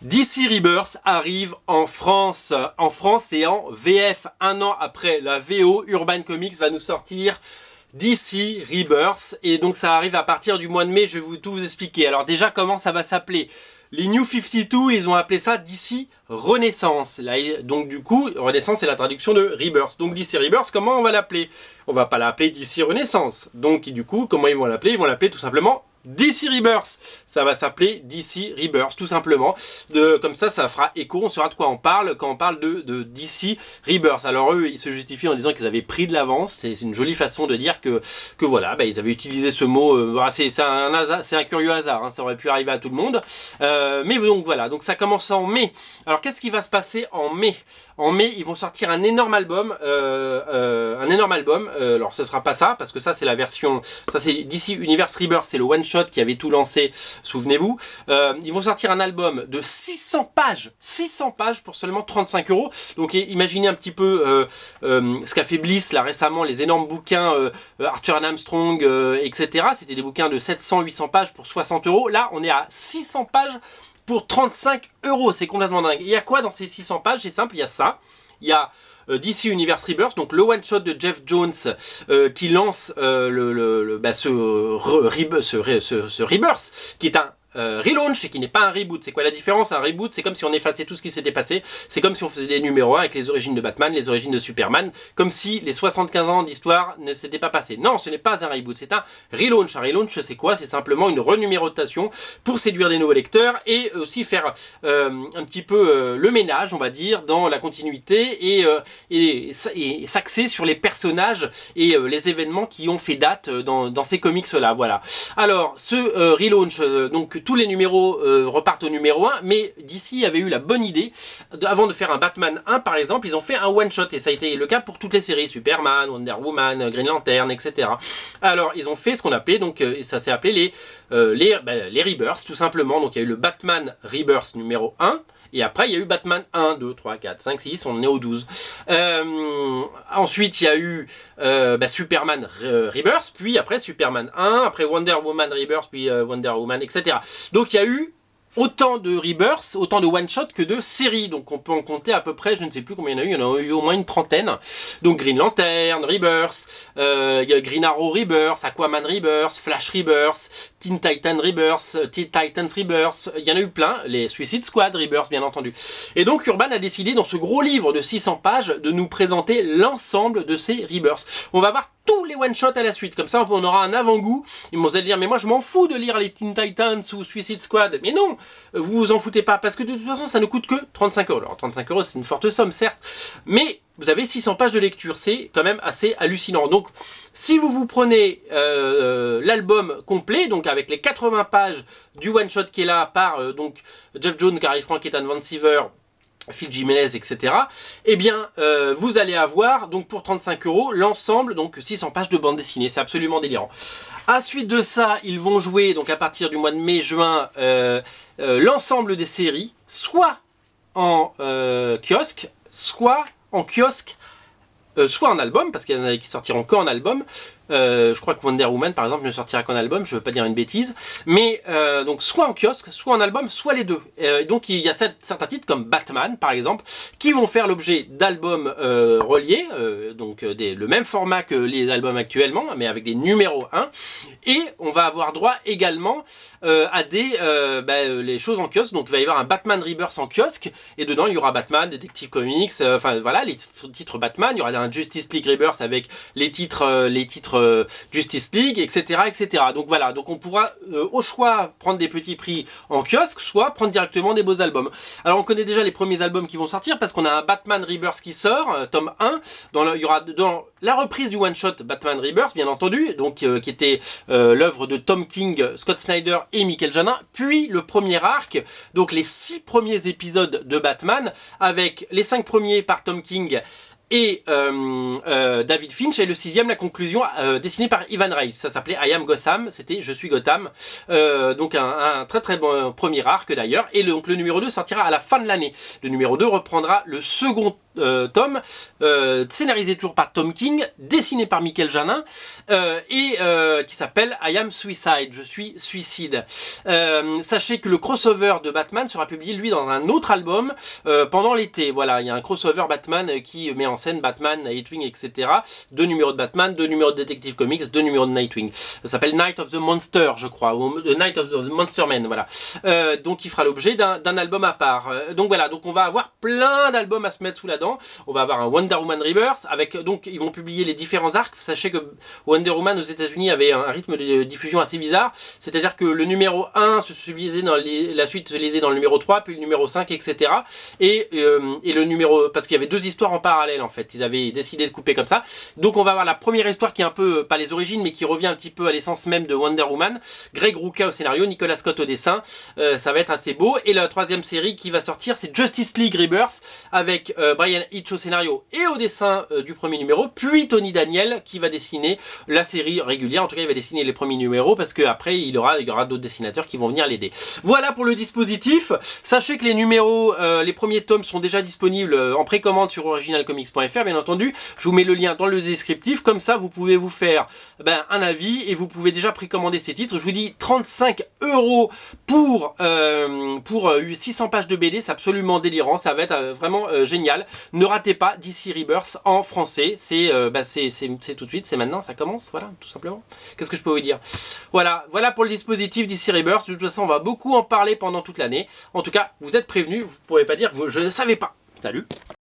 DC Rebirth arrive en France et en VF. Un an après la VO, Urban Comics va nous sortir DC Rebirth. Et donc ça arrive à partir du mois de mai, je vais tout vous expliquer. Alors déjà, comment ça va s'appeler? Les New 52, ils ont appelé ça DC Renaissance. Là, donc du coup, Renaissance c'est la traduction de Rebirth. Donc DC Rebirth, comment on va l'appeler? On va pas l'appeler DC Renaissance. Donc du coup, comment ils vont l'appeler? Ils vont l'appeler tout simplement DC Rebirth. Ça va s'appeler DC Rebirth, tout simplement. Comme ça fera écho, on saura de quoi on parle quand on parle de DC Rebirth. Alors eux, ils se justifient en disant qu'ils avaient pris de l'avance. C'est une jolie façon de dire que voilà, ils avaient utilisé ce mot. C'est un curieux hasard, hein, ça aurait pu arriver à tout le monde. Mais donc voilà, donc ça commence en mai. Alors qu'est-ce qui va se passer en mai? En mai, ils vont sortir un énorme album. Alors ce sera pas ça, parce que ça c'est la version, ça c'est DC Universe Rebirth, c'est le one shot qui avait tout lancé, souvenez-vous. Ils vont sortir un album de 600 pages pour seulement 35 €. Donc imaginez un petit peu ce qu'a fait Bliss là récemment, les énormes bouquins Arthur and Armstrong, etc. C'était des bouquins de 700-800 pages pour 60 €. Là, on est à 600 pages pour 35 €. C'est complètement dingue. Il y a quoi dans ces 600 pages? C'est simple, il y a ça. Il y a DC Universe Rebirth, donc le one shot de Jeff Jones qui lance ce Rebirth, qui est un relaunch et qui n'est pas un reboot. C'est quoi la différence? Un reboot, c'est comme si on effaçait tout ce qui s'était passé. C'est comme si on faisait des numéros 1 avec les origines de Batman, les origines de Superman, comme si les 75 ans d'histoire ne s'étaient pas passés. Non, ce n'est pas un reboot, c'est un relaunch. Un relaunch, c'est quoi? C'est simplement une renumérotation pour séduire des nouveaux lecteurs et aussi faire un petit peu le ménage, on va dire, dans la continuité et s'axer sur les personnages et les événements qui ont fait date dans ces comics-là. Voilà. Alors, ce relaunch, donc tous les numéros repartent au numéro 1, mais DC avait eu la bonne idée, avant de faire un Batman 1 par exemple, ils ont fait un one-shot, et ça a été le cas pour toutes les séries, Superman, Wonder Woman, Green Lantern, etc. Alors ils ont fait ce qu'on appelait, donc ça s'est appelé les Rebirths, tout simplement. Donc il y a eu le Batman Rebirth numéro 1, et après, il y a eu Batman 1, 2, 3, 4, 5, 6, on est au 12. Ensuite, il y a eu Superman Rebirth, puis après Superman 1, après Wonder Woman Rebirth, puis Wonder Woman, etc. Donc, il y a eu autant de Rebirths, autant de one-shot que de séries. Donc on peut en compter à peu près, je ne sais plus combien il y en a eu au moins une trentaine. Donc Green Lantern Rebirth, Green Arrow Rebirth, Aquaman Rebirth, Flash Rebirth, Teen Titans Rebirth, il y en a eu plein, les Suicide Squad Rebirth bien entendu. Et donc Urban a décidé dans ce gros livre de 600 pages de nous présenter l'ensemble de ces Rebirths. On va voir tous les one-shots à la suite, comme ça on aura un avant-goût. Ils vont dire mais moi je m'en fous de lire les Teen Titans ou Suicide Squad. Mais non, vous vous en foutez pas, parce que de toute façon ça ne coûte que 35 €. Alors 35 € c'est une forte somme certes, mais vous avez 600 pages de lecture, c'est quand même assez hallucinant. Donc si vous prenez l'album complet, donc avec les 80 pages du one-shot qui est là par donc Jeff Jones, Gary Frank, Ethan Van Sciver, Phil Jimenez, etc. Eh bien, vous allez avoir, donc pour 35 € l'ensemble, donc 600 pages de bande dessinée. C'est absolument délirant. À suite de ça, ils vont jouer, donc à partir du mois de mai-juin, l'ensemble des séries, soit en kiosque, soit en album, parce qu'il y en a qui sortiront qu'en album. Je crois que Wonder Woman par exemple ne sortira qu'en album, je veux pas dire une bêtise, mais donc soit en kiosque, soit en album, soit les deux. Donc il y a certains titres comme Batman par exemple qui vont faire l'objet d'albums reliés, donc le même format que les albums actuellement, mais avec des numéros 1, et on va avoir droit également à les choses en kiosque. Donc il va y avoir un Batman Rebirth en kiosque, et dedans il y aura Batman, Detective Comics, enfin voilà les titres Batman, il y aura un Justice League Rebirth avec les titres Justice League, etc., etc. Donc voilà, donc on pourra au choix prendre des petits prix en kiosque, soit prendre directement des beaux albums. Alors on connaît déjà les premiers albums qui vont sortir, parce qu'on a un Batman Rebirth qui sort, tome 1, il y aura dans la reprise du one-shot Batman Rebirth, bien entendu, donc qui était l'œuvre de Tom King, Scott Snyder et Michael Janin, puis le premier arc, donc les 6 premiers épisodes de Batman, avec les 5 premiers par Tom King et David Finch, et le 6e, la conclusion, dessinée par Ivan Reis. Ça s'appelait I Am Gotham, c'était Je suis Gotham. Donc un très très bon premier arc d'ailleurs. Et donc le numéro 2 sortira à la fin de l'année. Le numéro 2 reprendra le second tomes, scénarisé toujours par Tom King, dessiné par Michael Janin, et qui s'appelle I Am Suicide, je suis suicide. Sachez que le crossover de Batman sera publié lui dans un autre album pendant l'été. Voilà, il y a un crossover Batman qui met en scène Batman, Nightwing, etc. 2 numéros de Batman, 2 numéros de Detective Comics, 2 numéros de Nightwing. Ça s'appelle Night of the Monster, je crois, ou The Night of the Monster Man, voilà. Donc il fera l'objet d'un album à part. Donc voilà, donc on va avoir plein d'albums à se mettre sous la dent. On va avoir un Wonder Woman Rebirth avec, donc ils vont publier les différents arcs. Sachez que Wonder Woman aux États-Unis avait un rythme de diffusion assez bizarre, c'est-à-dire que le numéro 1 se lisait dans la suite se lisait dans le numéro 3, puis le numéro 5, etc. Et le numéro, parce qu'il y avait 2 histoires en parallèle en fait, ils avaient décidé de couper comme ça. Donc on va avoir la première histoire qui est un peu, pas les origines, mais qui revient un petit peu à l'essence même de Wonder Woman. Greg Rucka au scénario, Nicolas Scott au dessin, ça va être assez beau. Et la troisième série qui va sortir, c'est Justice League Rebirth, avec Brian Hitch au scénario et au dessin du premier numéro, puis Tony Daniel qui va dessiner la série régulière. En tout cas, il va dessiner les premiers numéros parce qu'après, il y aura d'autres dessinateurs qui vont venir l'aider. Voilà pour le dispositif. Sachez que les numéros, les premiers tomes sont déjà disponibles en précommande sur originalcomics.fr, bien entendu. Je vous mets le lien dans le descriptif. Comme ça, vous pouvez vous faire un avis et vous pouvez déjà précommander ces titres. Je vous dis 35 € pour 600 pages de BD. C'est absolument délirant. Ça va être vraiment génial. Ne ratez pas DC Rebirth en français. C'est tout de suite, c'est maintenant, ça commence. Voilà, tout simplement. Qu'est-ce que je peux vous dire? Voilà pour le dispositif DC Rebirth. De toute façon, on va beaucoup en parler pendant toute l'année. En tout cas, vous êtes prévenus. Vous ne pourrez pas dire je ne savais pas. Salut!